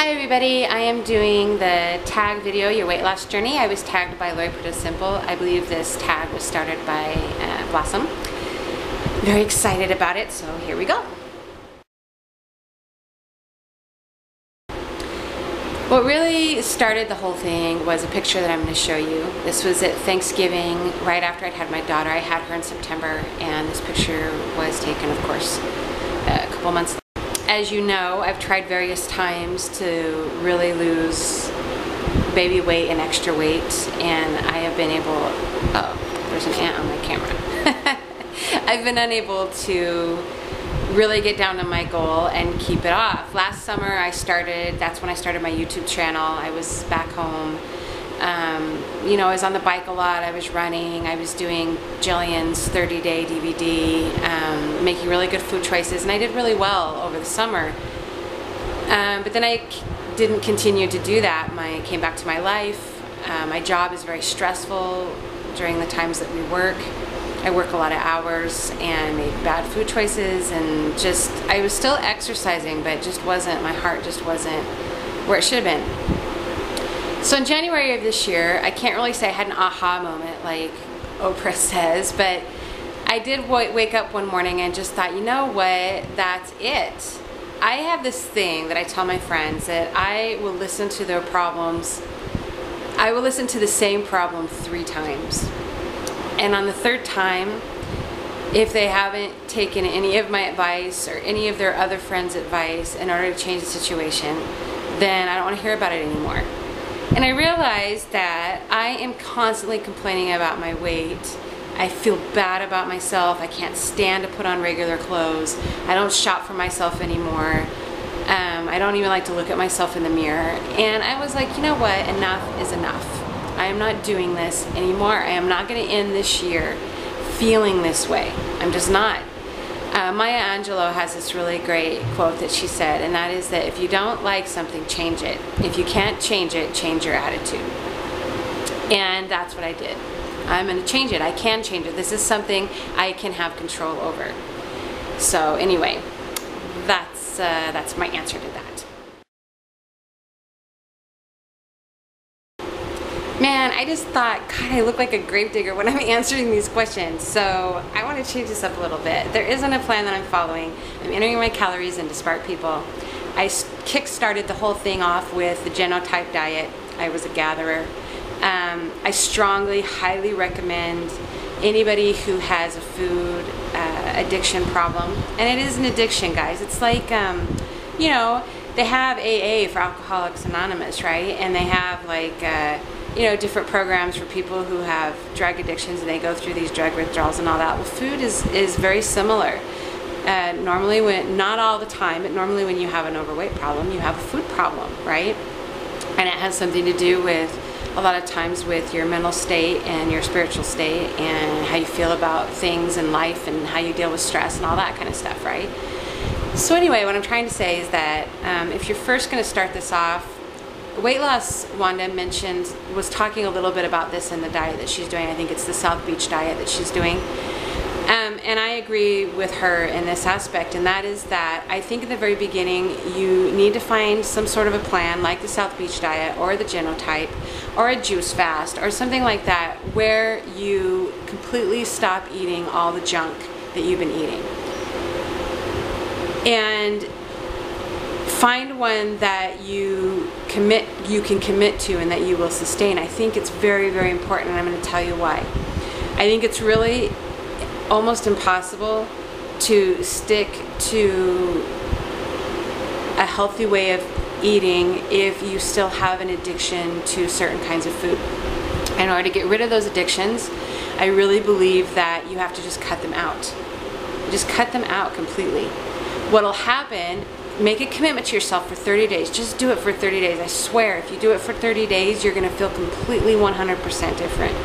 Hi everybody, I am doing the tag video, Your Weight Loss Journey. I was tagged by Lori Put It Simple. I believe this tag was started by Blossom. Very excited about it, so here we go. What really started the whole thing was a picture that I'm going to show you. This was at Thanksgiving, right after I'd had my daughter. I had her in September, and this picture was taken, of course, a couple months later. As you know, I've tried various times to really lose baby weight and extra weight, and I have been able, oh, there's an ant on my camera. I've been unable to really get down to my goal and keep it off. Last summer that's when I started my YouTube channel. I was back home. You know, I was on the bike a lot, I was running, I was doing Jillian's 30-day DVD, making really good food choices, and I did really well over the summer. But then I didn't continue to do that. I came back to my life. My job is very stressful during the times that we work. I work a lot of hours and made bad food choices, and just, I was still exercising, but just wasn't, my heart just wasn't where it should have been. So in January of this year, I can't really say I had an aha moment like Oprah says, but I did wake up one morning and just thought, you know what, that's it. I have this thing that I tell my friends that I will listen to their problems. I will listen to the same problem 3 times. And on the 3rd time, if they haven't taken any of my advice or any of their other friends' advice in order to change the situation, then I don't want to hear about it anymore. And I realized that I am constantly complaining about my weight. I feel bad about myself. I can't stand to put on regular clothes. I don't shop for myself anymore. I don't even like to look at myself in the mirror. And I was like, you know what? Enough is enough. I am not doing this anymore. I am not going to end this year feeling this way. I'm just not. Maya Angelou has this really great quote that she said, and that is that if you don't like something, change it. If you can't change it, change your attitude. And that's what I did. I'm going to change it. I can change it. This is something I can have control over. So anyway, that's my answer to that. Man, I just thought, God, I look like a gravedigger when I'm answering these questions. So I want to change this up a little bit. There isn't a plan that I'm following. I'm entering my calories into Spark People. I kick-started the whole thing off with the genotype diet. I was a gatherer. I strongly, highly recommend anybody who has a food addiction problem. And it is an addiction, guys. It's like, you know, they have AA for Alcoholics Anonymous, right? And they have like, you know, different programs for people who have drug addictions, and they go through these drug withdrawals and all that. Well, food is very similar. Normally, not all the time, but normally when you have an overweight problem, you have a food problem, right? And it has something to do with, a lot of times, with your mental state and your spiritual state and how you feel about things in life and how you deal with stress and all that kind of stuff, right? So anyway, what I'm trying to say is that if you're first going to start this off, Weight Loss, Wanda was talking a little bit about this in the diet that she's doing. I think it's the South Beach diet that she's doing. And I agree with her in this aspect, and that is that I think at the very beginning you need to find some sort of a plan like the South Beach diet or the genotype or a juice fast or something like that, where you completely stop eating all the junk that you've been eating. And find one that you can commit to and that you will sustain. I think it's very, very important, and I'm going to tell you why. I think it's really almost impossible to stick to a healthy way of eating if you still have an addiction to certain kinds of food. In order to get rid of those addictions, I really believe that you have to just cut them out. Just cut them out completely. What'll happen, make a commitment to yourself for 30 days. Just do it for 30 days. I swear, if you do it for 30 days, you're going to feel completely 100% different.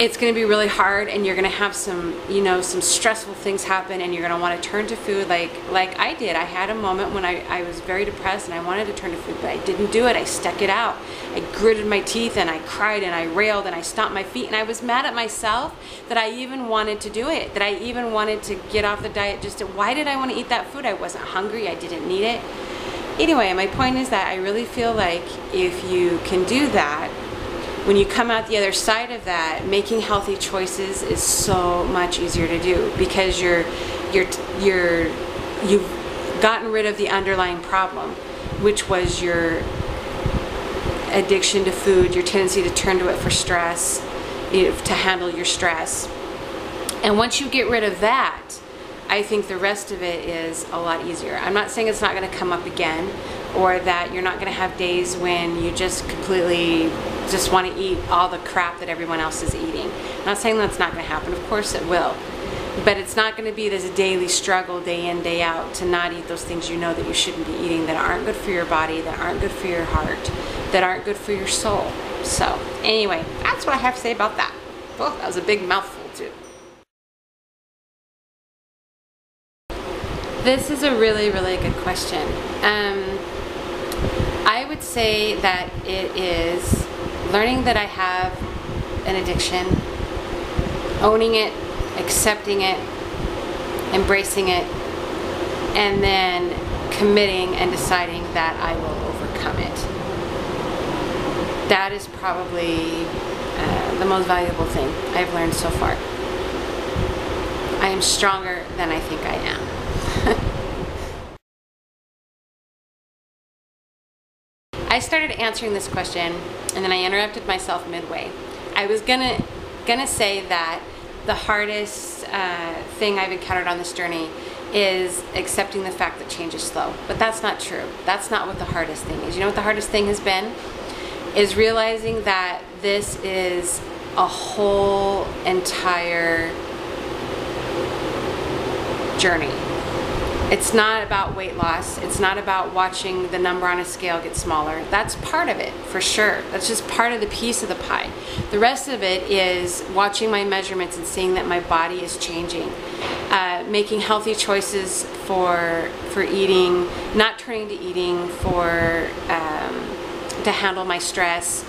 It's going to be really hard, and you're going to have some, you know, some stressful things happen, and you're going to want to turn to food like I did. I had a moment when I was very depressed and I wanted to turn to food, but I didn't do it. I stuck it out. I gritted my teeth and I cried and I railed and I stomped my feet, and I was mad at myself that I even wanted to do it, that I even wanted to get off the diet. Why did I want to eat that food? I wasn't hungry. I didn't need it. Anyway, my point is that I really feel like if you can do that, when you come out the other side of that, making healthy choices is so much easier to do, because you've gotten rid of the underlying problem, which was your addiction to food, your tendency to turn to it for stress, to handle your stress. And once you get rid of that, I think the rest of it is a lot easier. I'm not saying it's not going to come up again, or that you're not going to have days when you just completely just want to eat all the crap that everyone else is eating. I'm not saying that's not going to happen. Of course it will. But it's not going to be this daily struggle, day in, day out, to not eat those things you know that you shouldn't be eating, that aren't good for your body, that aren't good for your heart, that aren't good for your soul. So anyway, that's what I have to say about that. Oh, that was a big mouthful too. This is a really, really good question. I would say that it is learning that I have an addiction, owning it, accepting it, embracing it, and then committing and deciding that I will overcome it. That is probably the most valuable thing I've learned so far. I am stronger than I think I am. I started answering this question and then I interrupted myself midway. I was gonna say that the hardest thing I've encountered on this journey is accepting the fact that change is slow. But that's not true. That's not what the hardest thing is. You know what the hardest thing has been? Is realizing that this is a whole entire journey. It's not about weight loss. It's not about watching the number on a scale get smaller. That's part of it, for sure. That's just part of the piece of the pie. The rest of it is watching my measurements and seeing that my body is changing. Making healthy choices for eating, not turning to eating to handle my stress,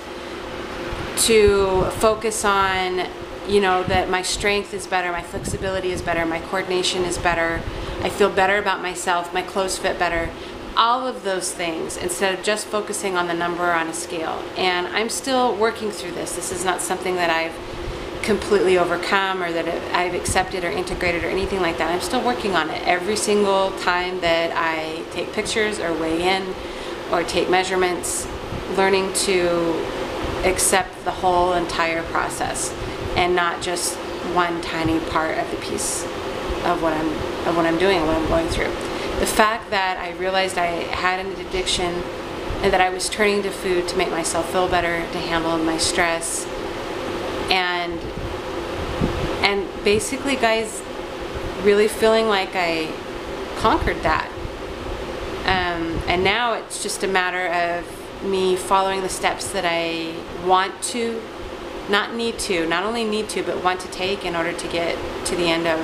to focus on, you know, that my strength is better, my flexibility is better, my coordination is better, I feel better about myself, my clothes fit better, all of those things, instead of just focusing on the number on a scale. And I'm still working through this. This is not something that I've completely overcome or that I've accepted or integrated or anything like that. I'm still working on it. Every single time that I take pictures or weigh in or take measurements, learning to accept the whole entire process and not just one tiny part of the piece of what I'm doing and what I'm going through. The fact that I realized I had an addiction and that I was turning to food to make myself feel better, to handle my stress, and basically, guys, really feeling like I conquered that. And now it's just a matter of me following the steps that I want to, not only need to, but want to take in order to get to the end of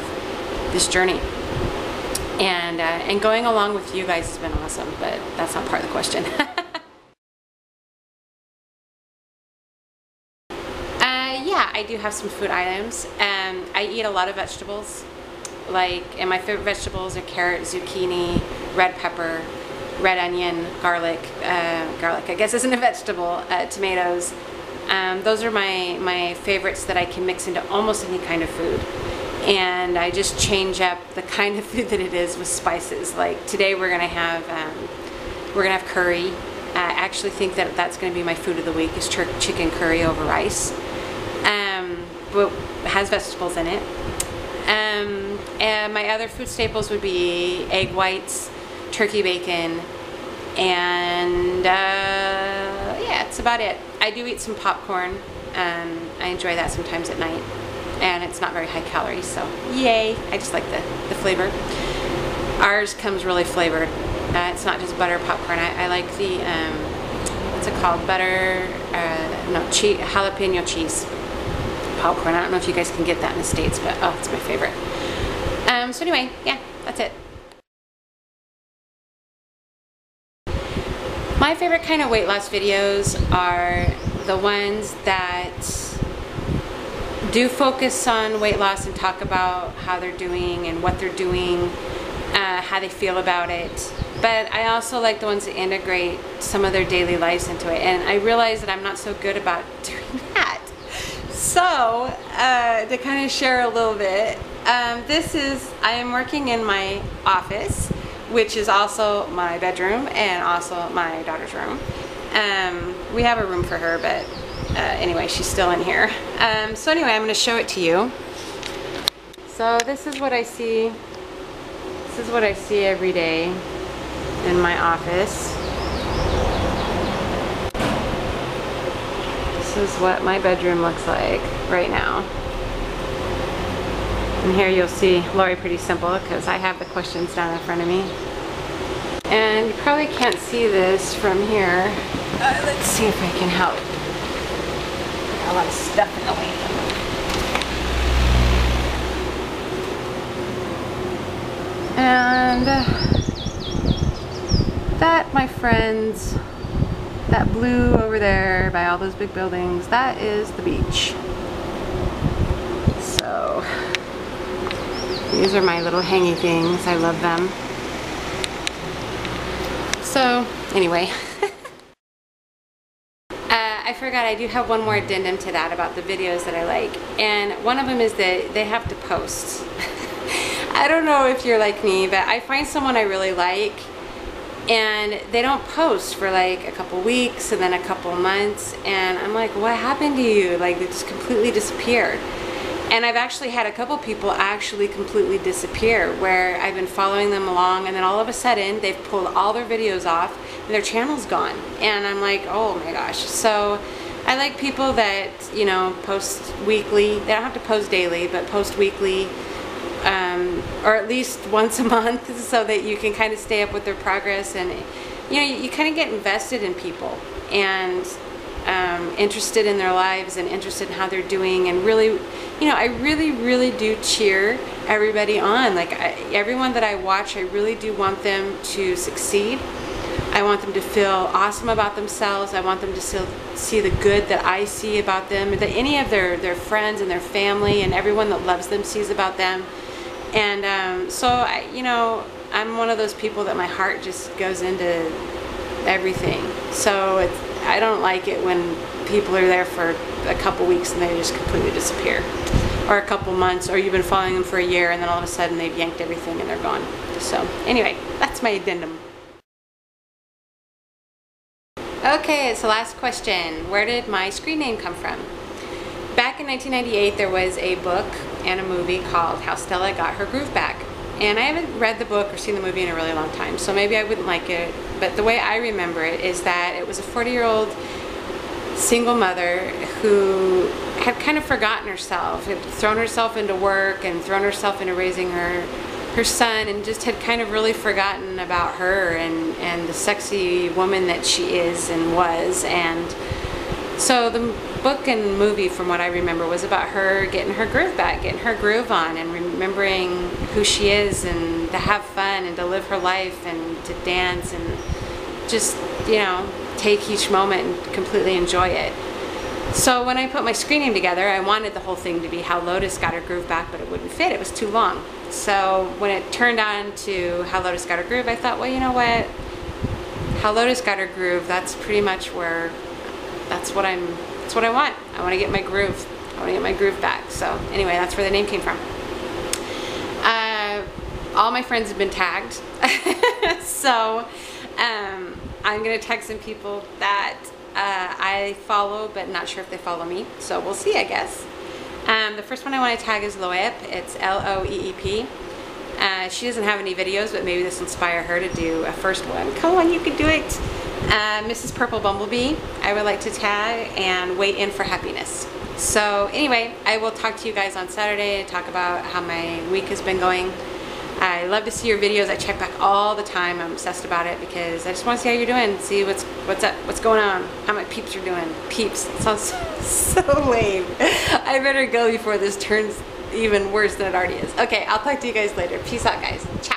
this journey. And going along with you guys has been awesome, but that's not part of the question. Yeah, I do have some food items. I eat a lot of vegetables, and my favorite vegetables are carrot, zucchini, red pepper, red onion, garlic. Garlic, I guess, isn't a vegetable. Tomatoes. Those are my favorites that I can mix into almost any kind of food. And I just change up the kind of food that it is with spices. Like today we're gonna have curry. I actually think that that's gonna be my food of the week, is chicken curry over rice. But it has vegetables in it. And my other food staples would be egg whites, turkey bacon, and yeah, that's about it. I do eat some popcorn. I enjoy that sometimes at night. And it's not very high calories, so yay. I just like the flavor. Ours comes really flavored. It's not just butter popcorn. I like the, what's it called? Butter, jalapeno cheese popcorn. I don't know if you guys can get that in the States, but oh, it's my favorite. So anyway, yeah, that's it. My favorite kind of weight loss videos are the ones that do focus on weight loss and talk about how they're doing and what they're doing, how they feel about it, but I also like the ones that integrate some of their daily lives into it. And I realize that I'm not so good about doing that. So, to kind of share a little bit, I am working in my office, which is also my bedroom and also my daughter's room. We have a room for her, but anyway, she's still in here. So anyway, I'm going to show it to you. So this is what I see. This is what I see every day in my office. This is what my bedroom looks like right now. And here you'll see Lori Pretty Simple, because I have the questions down in front of me. And you probably can't see this from here. Let's see if I can help. Got a lot of stuff in the way. And that, my friends, that blue over there by all those big buildings, that is the beach. So these are my little hangy things. I love them. So anyway, I forgot I do have one more addendum to that about the videos that I like. And one of them is that they have to post. I don't know if you're like me, but I find someone I really like and they don't post for like a couple weeks and then a couple months, and I'm like, what happened to you? Like, they just completely disappeared. And I've actually had a couple people actually completely disappear, where I've been following them along and then all of a sudden they've pulled all their videos off and their channel's gone. And I'm like, oh my gosh. So I like people that, you know, post weekly. They don't have to post daily, but post weekly. Or at least once a month, so that you can kind of stay up with their progress, and you know, you kind of get invested in people and interested in their lives and interested in how they're doing, and really, you know, I really do cheer everybody on. Like everyone that I watch, I really do want them to succeed. I want them to feel awesome about themselves. I want them to see the good that I see about them, that any of their friends and their family and everyone that loves them sees about them. And so, you know, I'm one of those people that my heart just goes into everything. So I don't like it when people are there for a couple weeks and they just completely disappear. Or a couple months, or you've been following them for a year and then all of a sudden they've yanked everything and they're gone. So anyway, that's my addendum. Okay, it's the last question. Where did my screen name come from? Back in 1998, there was a book and a movie called How Stella Got Her Groove Back. And I haven't read the book or seen the movie in a really long time, so maybe I wouldn't like it. But the way I remember it is that it was a 40-year-old single mother who had kind of forgotten herself, had thrown herself into work and thrown herself into raising her son, and just had kind of really forgotten about her and the sexy woman that she is and was. And so the book and movie, from what I remember, was about her getting her groove back, getting her groove on, and remembering who she is, and to have fun and to live her life and to dance and just, you know, take each moment and completely enjoy it. So when I put my screen name together, I wanted the whole thing to be How Lotus Got Her Groove Back, but it wouldn't fit. It was too long. So when it turned on to How Lotus Got Her Groove, I thought, well, you know what? How Lotus Got Her Groove, that's pretty much where, that's what I want. I want to get my groove. I want to get my groove back. So anyway, that's where the name came from. All my friends have been tagged. So I'm going to tag some people that I follow, but not sure if they follow me. So we'll see, I guess. The first one I want to tag is Loeep. It's L-O-E-E-P. She doesn't have any videos, but maybe this will inspire her to do a first one. Come on, you can do it. Mrs. Purple Bumblebee, I would like to tag, and Wait In For Happiness. So anyway, I will talk to you guys on Saturday and talk about how my week has been going. I love to see your videos. I check back all the time. I'm obsessed about it because I just want to see how you're doing, see what's up, what's going on, how my peeps are doing. Peeps, it sounds so lame. I better go before this turns even worse than it already is. Okay, I'll talk to you guys later. Peace out, guys. Ciao.